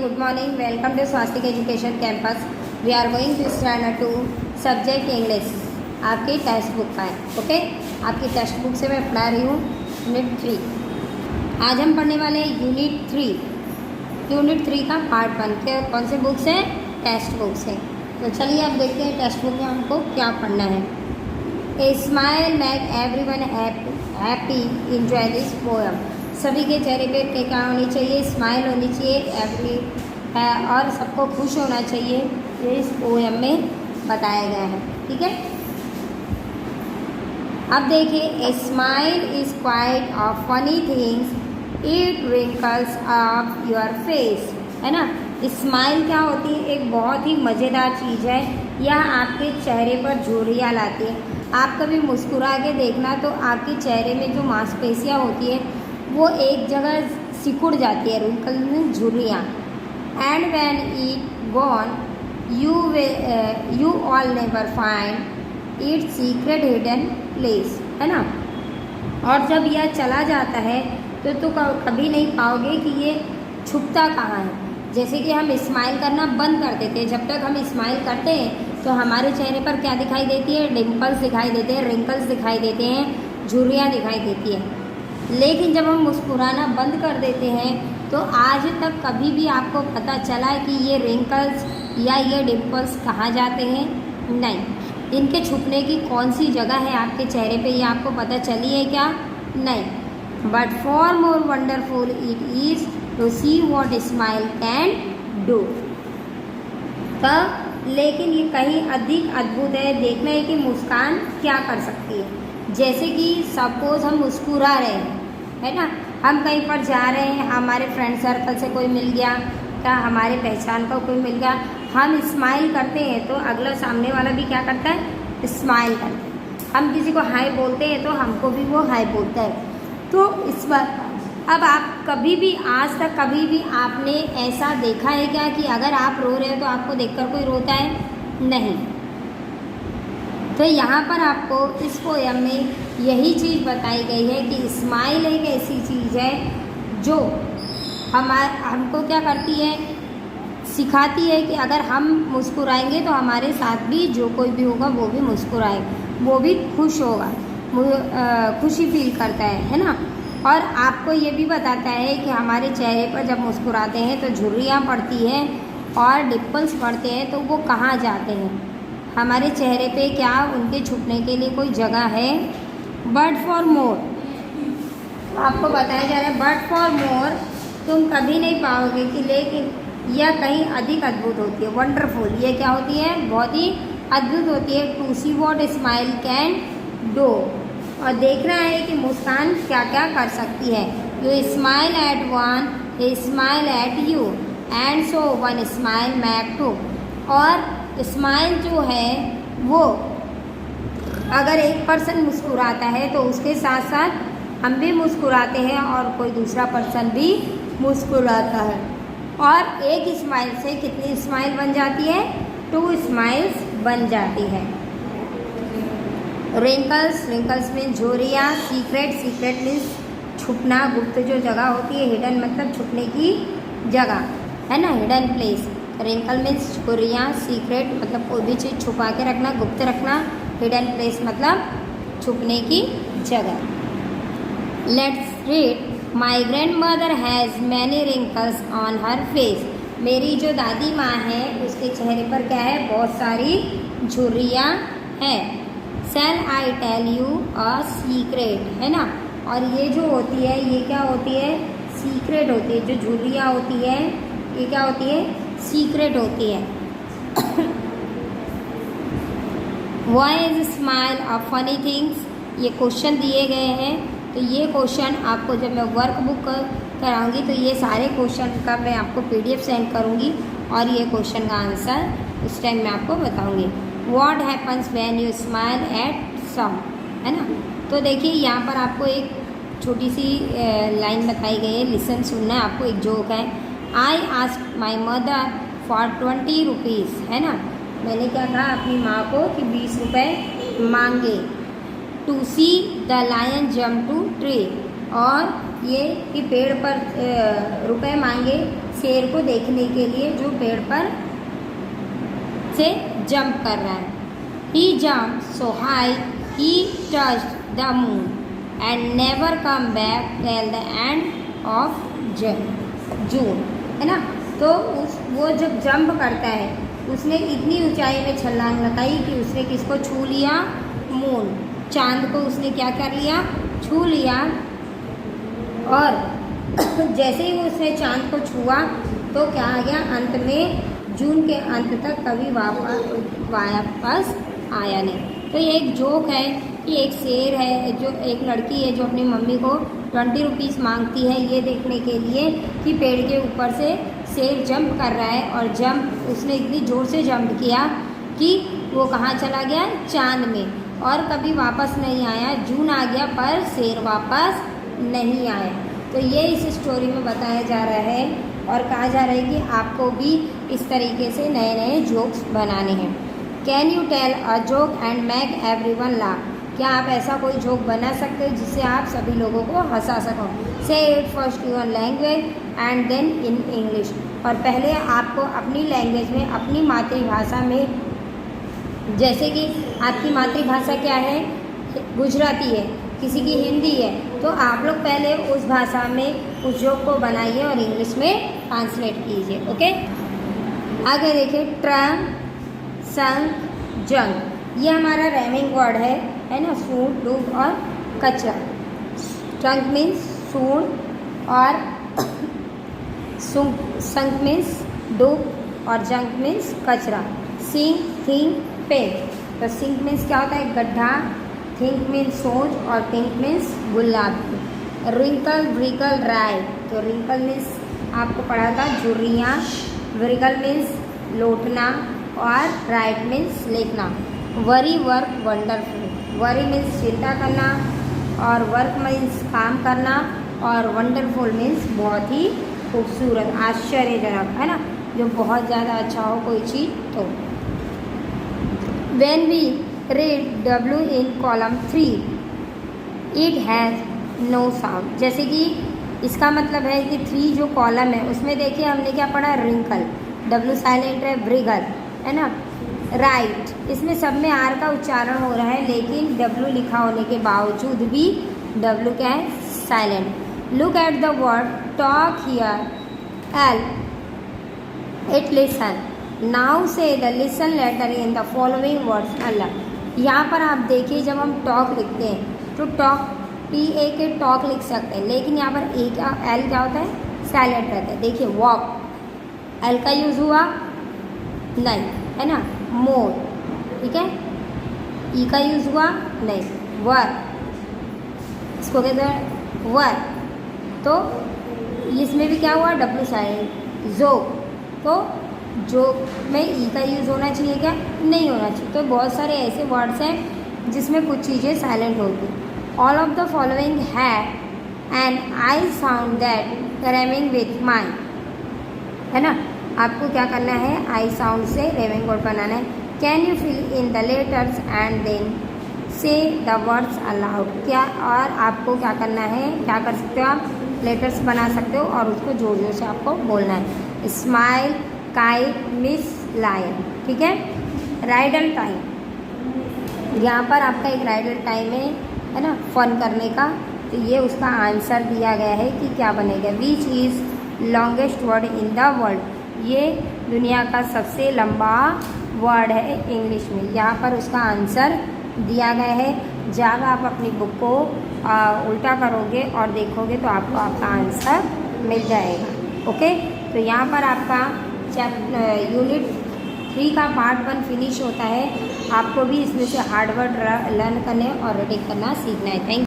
good morning. Welcome to Swastik Education Campus. We are going to standard 2 subject English. आपकी text book का है, okay. आपकी text book से मैं पढ़ा रही हूँ यूनिट 3। आज हम पढ़ने वाले हैं यूनिट 3 का पार्ट 1 के कौन से बुक से? टेक्स्ट बुक से। तो चलिए अब देखते हैं टेक्स्ट बुक में हमको क्या पढ़ना है। A smile make everyone happy enjoy this poem. सभी के चेहरे पे क्या होनी चाहिए? स्माइल होनी चाहिए, और सबको खुश होना चाहिए। ये इस पोएम में बताया गया है, ठीक है। अब देखिए, a smile is quite of funny things, it wrinkles of your face, है ना। स्माइल क्या होती है? एक बहुत ही मज़ेदार चीज़ है। यह आपके चेहरे पर झुर्रियाँ लाती है। आप कभी मुस्कुरा के देखना तो आपके चेहरे में जो मांसपेशियाँ होती है वो एक जगह सिकुड़ जाती है, रिंकल में झुर्रियाँ। And when it gone you all never find its secret hidden place, है ना। और जब यह चला जाता है तो कभी नहीं पाओगे कि ये छुपता कहाँ है। जैसे कि हम स्माइल करना बंद कर देते हैं, जब तक हम स्माइल करते हैं तो हमारे चेहरे पर क्या दिखाई देती है? डिम्पल्स दिखाई देते हैं, रिंकल्स दिखाई देते हैं, झुर्रियाँ दिखाई देती है। लेकिन जब हम मुस्कुराना बंद कर देते हैं तो आज तक कभी भी आपको पता चला कि ये रिंकल्स या ये डिम्पल्स कहाँ जाते हैं? नहीं। इनके छुपने की कौन सी जगह है आपके चेहरे पे, ये आपको पता चली है क्या? नहीं। But for more wonderful it is to see what smile can do. तब लेकिन ये कहीं अधिक अद्भुत है, देखना है कि मुस्कान क्या कर सकती है। जैसे कि सपोज हम मुस्कुरा रहे हैं, है ना, हम कहीं पर जा रहे हैं, हमारे फ्रेंड सर्कल से कोई मिल गया, क्या हमारे पहचान का कोई मिल गया, हम स्माइल करते हैं तो अगला सामने वाला भी क्या करता है? स्माइल करता है। हम किसी को हाय बोलते हैं तो हमको भी वो हाय बोलता है। तो इस बार अब आप कभी भी आज तक कभी भी आपने ऐसा देखा है क्या कि अगर आप रो रहे हो तो आपको देखकर कोई रोता है? नहीं। तो यहाँ पर आपको इस पोएम में यही चीज़ बताई गई है कि स्माइल एक ऐसी चीज़ है जो हमको क्या करती है? सिखाती है कि अगर हम मुस्कुराएंगे तो हमारे साथ भी जो कोई भी होगा वो भी मुस्कुराए, वो भी खुश होगा, खुशी फील करता है ना। और आपको ये भी बताता है कि हमारे चेहरे पर जब मुस्कुराते हैं तो झुर्रियाँ पड़ती हैं और डिम्पल्स पड़ते हैं, तो वो कहाँ जाते हैं? हमारे चेहरे पे क्या उनके छुपने के लिए कोई जगह है? बट फॉर मोर, आपको बताया जा रहा है बट फॉर मोर तुम कभी नहीं पाओगे कि, लेकिन यह कहीं अधिक अद्भुत होती है। वंडरफुल, ये क्या होती है? बहुत ही अद्भुत होती है। To see what smile can do, और देखना है कि मुस्कान क्या क्या कर सकती है। You smile at one, a smile at you, and so one smile make two. और स्माइल जो है वो अगर एक पर्सन मुस्कुराता है तो उसके साथ साथ हम भी मुस्कुराते हैं और कोई दूसरा पर्सन भी मुस्कुराता है। और एक स्माइल से कितनी स्माइल बन जाती है? 2 स्माइल्स बन जाती है। रिंकल्स में झुर्रियाँ, सीक्रेट मीन्स छुपना, गुप्त जो जगह होती है। हिडन मतलब छुपने की जगह, है ना, हिडन प्लेस। रिंकल मीन्स झुर्रियाँ, सीक्रेट मतलब कोई भी चीज़ छुपा के रखना, गुप्त रखना। हिडन प्लेस मतलब छुपने की जगह। Let's read. My grand mother has many wrinkles on her face. मेरी जो दादी माँ है उसके चेहरे पर क्या है? बहुत सारी झुर्रियाँ हैं। Shall I tell you a secret, है ना। और ये जो होती है ये क्या होती है? सीक्रेट होती है। जो झुर्रियाँ होती है ये क्या होती है? सीक्रेट होती है। Why is smile of funny things? ये क्वेश्चन दिए गए हैं, तो ये क्वेश्चन आपको जब मैं वर्क बुक कराऊंगी तो ये सारे क्वेश्चन का मैं आपको PDF सेंड करूंगी और ये क्वेश्चन का आंसर उस टाइम मैं आपको बताऊंगी। What happens when you smile at some, है ना। तो देखिए यहाँ पर आपको एक छोटी सी लाइन बताई गई है, लिसन, सुनना है आपको। एक जोक है। I asked my mother for 20 rupees, है ना। मैंने क्या कहा अपनी माँ को कि 20 रुपये मांगे। To see the lion jump to tree, और ये कि पेड़ पर रुपए मांगे शेर को देखने के लिए जो पेड़ पर से जंप कर रहा है। He jumped so high he touched the moon and never come back till the end of June, है ना। तो वो जब जंप करता है उसने इतनी ऊंचाई में छलांग लगाई कि उसने किसको छू लिया, मून, चांद को उसने क्या कर लिया, छू लिया। और जैसे ही उसने चांद को छुआ तो क्या आ गया, अंत में जून के अंत तक कभी वापस आया नहीं। तो ये एक जोक है कि एक शेर है, जो एक लड़की है जो अपनी मम्मी को 20 रुपीज़ मांगती है ये देखने के लिए कि पेड़ के ऊपर से शेर जंप कर रहा है, और जंप उसने इतनी ज़ोर से जंप किया कि वो कहाँ चला गया, चांद में, और कभी वापस नहीं आया। जून आ गया पर शेर वापस नहीं आया। तो ये इस स्टोरी में बताया जा रहा है और कहा जा रहा है कि आपको भी इस तरीके से नए नए जोक्स बनाने हैं। Can you tell a joke and make everyone laugh? क्या आप ऐसा कोई जोक बना सकते हो जिससे आप सभी लोगों को हंसा सको? Say it first your language and then in English. और पहले आपको अपनी लैंग्वेज में, अपनी मातृभाषा में, जैसे कि आपकी मातृभाषा क्या है, गुजराती है, किसी की हिंदी है, तो आप लोग पहले उस भाषा में उस जोक को बनाइए और इंग्लिश में ट्रांसलेट कीजिए। ओके, आगे देखिए, ट्रंक, संक, जंग, ये हमारा रैमिंग वर्ड है ना, सूंड, डूब और कचरा। ट्रंक मीन्स सूंड और संक मीन्स डूब और जंक मीन्स कचरा। Sink, think, pink. तो सिंक मीन्स क्या होता है, गड्ढा, थिंक मीन्स सोच और थिंक मीन्स गुलाबी। रिंकल, व्रिकल, राय। तो रिंकल मीन्स आपको पढ़ा था झुर्रियाँ, व्रिकल मीन्स लौटना और राइट मीन्स लिखना। Worry, work, wonderful. Worry means चिंता करना और वर्क मीन्स काम करना और वंडरफुल मीन्स बहुत ही खूबसूरत, आश्चर्यजनक, है ना, जो बहुत ज़्यादा अच्छा हो कोई चीज़। तो when we read W in column 3 it has no sound। जैसे कि इसका मतलब है कि 3 जो कॉलम है उसमें देखिए हमने क्या पढ़ा, रिंकल, W साइलेंट है, व्रिगल, है ना, राइट, इसमें सब में R का उच्चारण हो रहा है, लेकिन W लिखा होने के बावजूद भी W क्या है, silent. Look at the word talk here, L it listen. Now say the listen letter in the following words. Allah, यहाँ पर आप देखिए जब हम टॉक लिखते हैं तो टॉक, TA के टॉक लिख सकते हैं, लेकिन यहाँ पर A का L क्या होता है, साइलेंट रहता है। देखिए वॉक, L का यूज़ हुआ नहीं, है ना, मोर, ठीक है, E का यूज़ हुआ नहीं, वर्क, इसको कहते हैं वर्क, तो इसमें भी क्या हुआ, W साइलेंट। जो, तो जो में ई का यूज़ होना चाहिए क्या, नहीं होना चाहिए। तो बहुत सारे ऐसे वर्ड्स हैं जिसमें कुछ चीज़ें साइलेंट होती। ऑल ऑफ द फॉलोइंग है and I sound that रेमिंग with my, है ना, आपको क्या करना है, आई साउंड से रेमिंग वर्ड बनाना है। Can you fill in the letters and then say the words aloud. क्या, और आपको क्या करना है, क्या कर सकते हो आप, लेटर्स बना सकते हो और उसको जोर जोर से आपको बोलना है। स्माइल, काइट, मिस, लायन, ठीक है। राइडल टाइम, यहाँ पर आपका एक राइडल टाइम है ना, फन करने का, तो ये उसका आंसर दिया गया है कि क्या बनेगा, which is longest word in the world. ये दुनिया का सबसे लंबा वर्ड है इंग्लिश में, यहाँ पर उसका आंसर दिया गया है। जब आप अपनी बुक को उल्टा करोगे और देखोगे तो आपको आपका आंसर मिल जाएगा। ओके, तो यहाँ पर आपका यूनिट 3 का पार्ट 1 फिनिश होता है। आपको भी इसमें से हार्ड वर्ड लर्न करने और रीडिंग करना सीखना है। थैंक